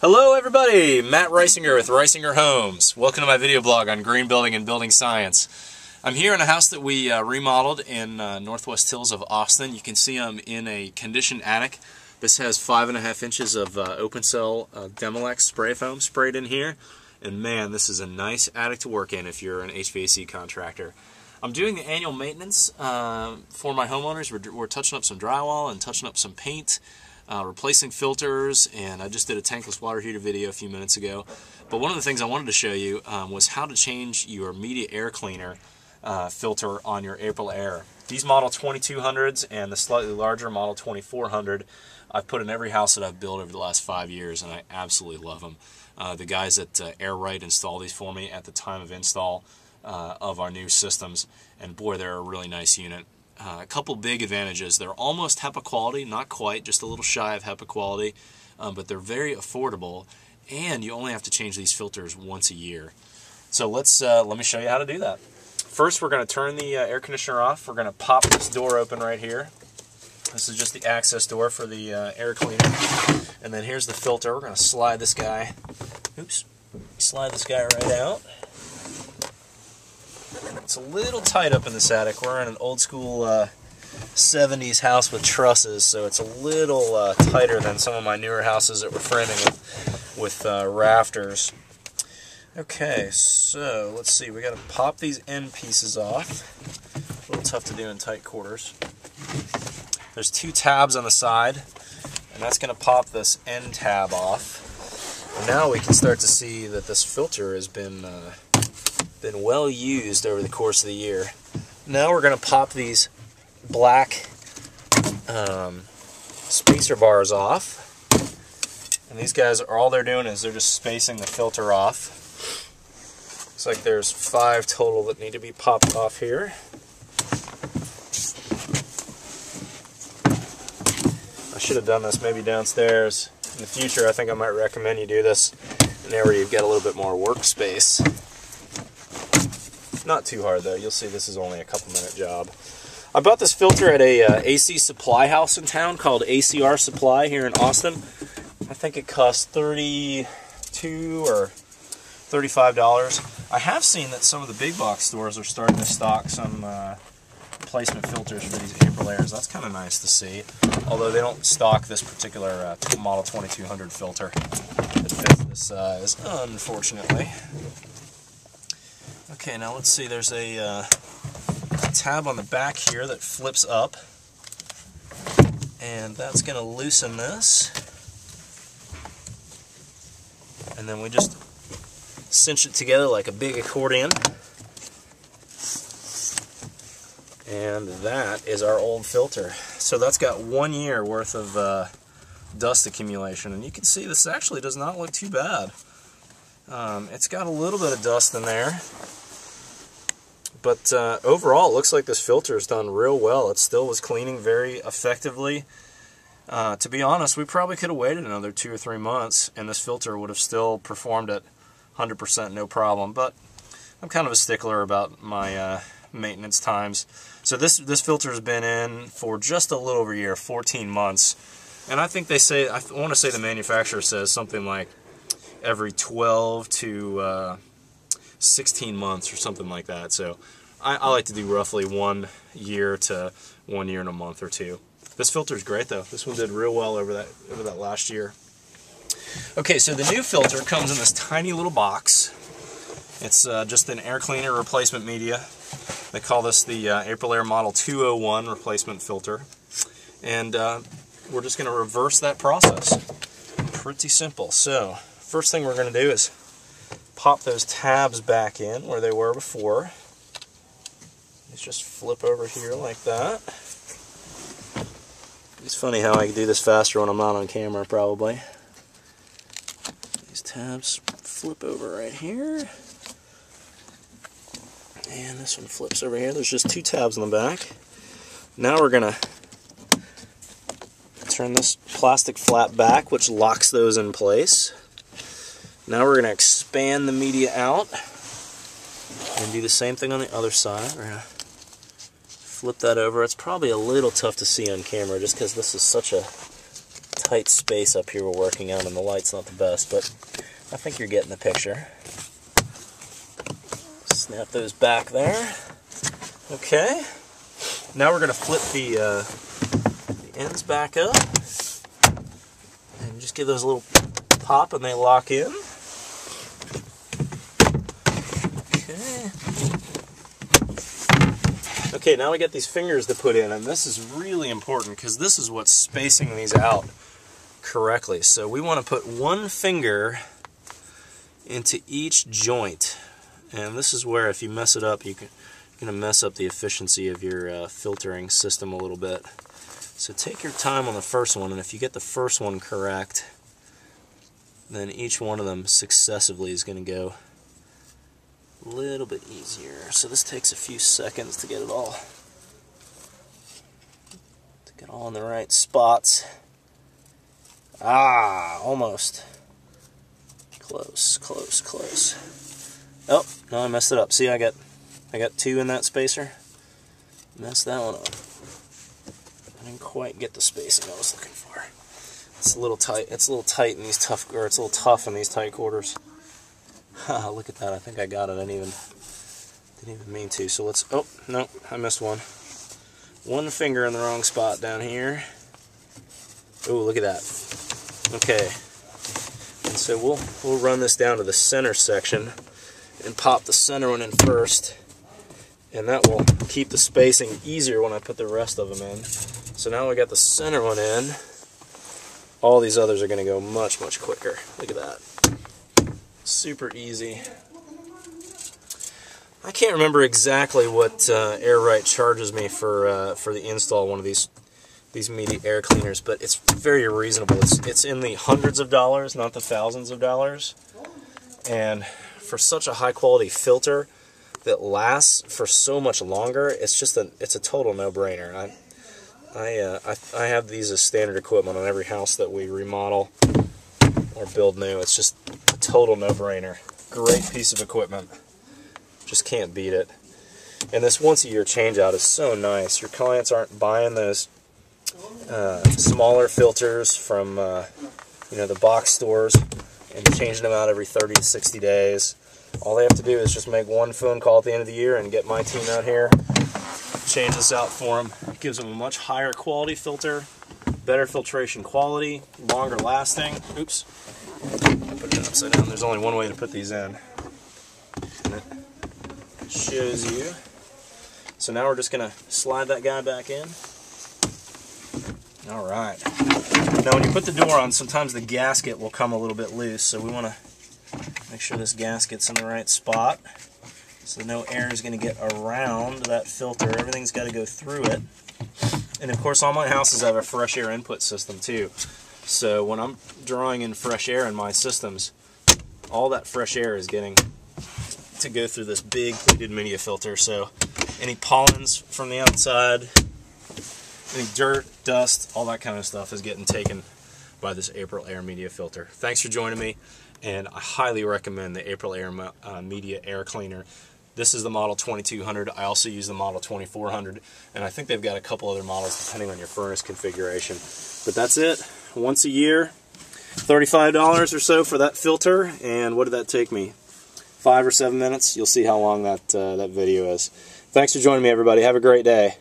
Hello everybody, Matt Reisinger with Reisinger Homes. Welcome to my video blog on green building and building science. I'm here in a house that we remodeled in Northwest Hills of Austin. You can see I'm in a conditioned attic. This has 5.5 inches of open cell Demelex spray foam sprayed in here. And man, this is a nice attic to work in if you're an HVAC contractor. I'm doing the annual maintenance for my homeowners. We're touching up some drywall and touching up some paint. Replacing filters, and I just did a tankless water heater video a few minutes ago. But one of the things I wanted to show you was how to change your media air cleaner filter on your Aprilaire. These Model 2200s and the slightly larger Model 2400 I've put in every house that I've built over the last 5 years, and I absolutely love them. The guys at Air Right installed these for me at the time of install of our new systems, and boy, they're a really nice unit. A couple big advantages. They're almost HEPA quality, not quite, just a little shy of HEPA quality, but they're very affordable, and you only have to change these filters once a year. So let me show you how to do that. First, we're going to turn the air conditioner off. We're going to pop this door open right here. This is just the access door for the air cleaner. And then here's the filter. We're going to slide this guy, slide this guy right out. It's a little tight up in this attic. We're in an old school 70s house with trusses, so it's a little tighter than some of my newer houses that we're framing with rafters. Okay, so let's see. We got to pop these end pieces off. A little tough to do in tight quarters. There's 2 tabs on the side, and that's going to pop this end tab off. And now we can start to see that this filter has been well used over the course of the year. Now we're going to pop these black spacer bars off, and these guys, all they're doing is they're just spacing the filter off. Looks like there's 5 total that need to be popped off here. I should have done this maybe downstairs. In the future, I think I might recommend you do this in an area you've got a little bit more workspace. Not too hard though. You'll see this is only a couple-minute job. I bought this filter at a AC supply house in town called ACR Supply here in Austin. I think it cost $32 or $35. I have seen that some of the big box stores are starting to stock some replacement filters for these Aprilaires. That's kind of nice to see. Although they don't stock this particular Model 2200 filter that fits this size, unfortunately. Okay, now let's see, there's a tab on the back here that flips up, and that's going to loosen this, and then we just cinch it together like a big accordion, and that is our old filter. So that's got 1 year worth of dust accumulation, and you can see this actually does not look too bad. It's got a little bit of dust in there, but overall it looks like this filter has done real well. It still was cleaning very effectively. To be honest, we probably could have waited another 2 or 3 months and this filter would have still performed at 100% no problem, but I'm kind of a stickler about my maintenance times. So this filter has been in for just a little over a year, 14 months, and I think they say, I want to say the manufacturer says something like every 12 to 16 months or something like that. So I like to do roughly 1 year to 1 year and a month or 2. This filter is great though. This one did real well over that last year. Okay, so the new filter comes in this tiny little box. It's just an air cleaner replacement media. They call this the Aprilaire Model 201 replacement filter. And we're just going to reverse that process. Pretty simple. So first thing we're going to do is pop those tabs back in where they were before. Let's just flip over here like that. It's funny how I can do this faster when I'm not on camera, probably. These tabs flip over right here. And this one flips over here. There's just 2 tabs on the back. Now we're going to turn this plastic flap back, which locks those in place. Now we're going to expand the media out and do the same thing on the other side. We're going to flip that over. It's probably a little tough to see on camera just because this is such a tight space up here we're working on, and the light's not the best, but I think you're getting the picture. Snap those back there. Okay. Now we're going to flip the ends back up and just give those a little pop and they lock in. Okay, now we get these fingers to put in, and this is really important because this is what's spacing these out correctly. So we want to put one finger into each joint, and this is where if you mess it up, you're going to mess up the efficiency of your filtering system a little bit. So take your time on the first one, and if you get the first one correct, then each one of them successively is going to go a little bit easier. So this takes a few seconds to get it all in the right spots. Ah, almost. Close, close, close. Oh, no, I messed it up. See, I got 2 in that spacer. Messed that one up. I didn't quite get the spacing I was looking for. It's a little tight. It's a little tight in these tough, or it's a little tough in these tight quarters. Look at that, I think I got it. I didn't even mean to. So let's, oh, no, I missed one. One finger in the wrong spot down here. Oh, look at that. Okay. And so we'll run this down to the center section and pop the center one in first. And that will keep the spacing easier when I put the rest of them in. So now we got the center one in. All these others are going to go much, much quicker. Look at that. Super easy. I can't remember exactly what Air charges me for the install of one of these media air cleaners, but it's very reasonable. It's in the hundreds of dollars, not the thousands of dollars. And for such a high quality filter that lasts for so much longer, it's a total no-brainer. I have these as standard equipment on every house that we remodel or build new. It's just a total no-brainer. Great piece of equipment. Just can't beat it. And this once-a-year change-out is so nice. Your clients aren't buying those smaller filters from the box stores and changing them out every 30 to 60 days. All they have to do is just make one phone call at the end of the year and get my team out here, change this out for them. It gives them a much higher quality filter, better filtration quality, longer lasting. Oops. I put it upside down. There's only one way to put these in. And it shows you. So now we're just going to slide that guy back in. Alright. Now when you put the door on, sometimes the gasket will come a little bit loose, so we want to make sure this gasket's in the right spot so no air is going to get around that filter. Everything's got to go through it. And of course all my houses have a fresh air input system too. So when I'm drawing in fresh air in my systems, all that fresh air is getting to go through this big pleated media filter. So any pollens from the outside, any dirt, dust, all that kind of stuff is getting taken by this Aprilaire media filter. Thanks for joining me, and I highly recommend the Aprilaire media air cleaner. This is the model 2200. I also use the model 2400, and I think they've got a couple other models depending on your furnace configuration. But that's it. Once a year, $35 or so for that filter, and what did that take me? 5 or 7 minutes? You'll see how long that video is. Thanks for joining me, everybody. Have a great day.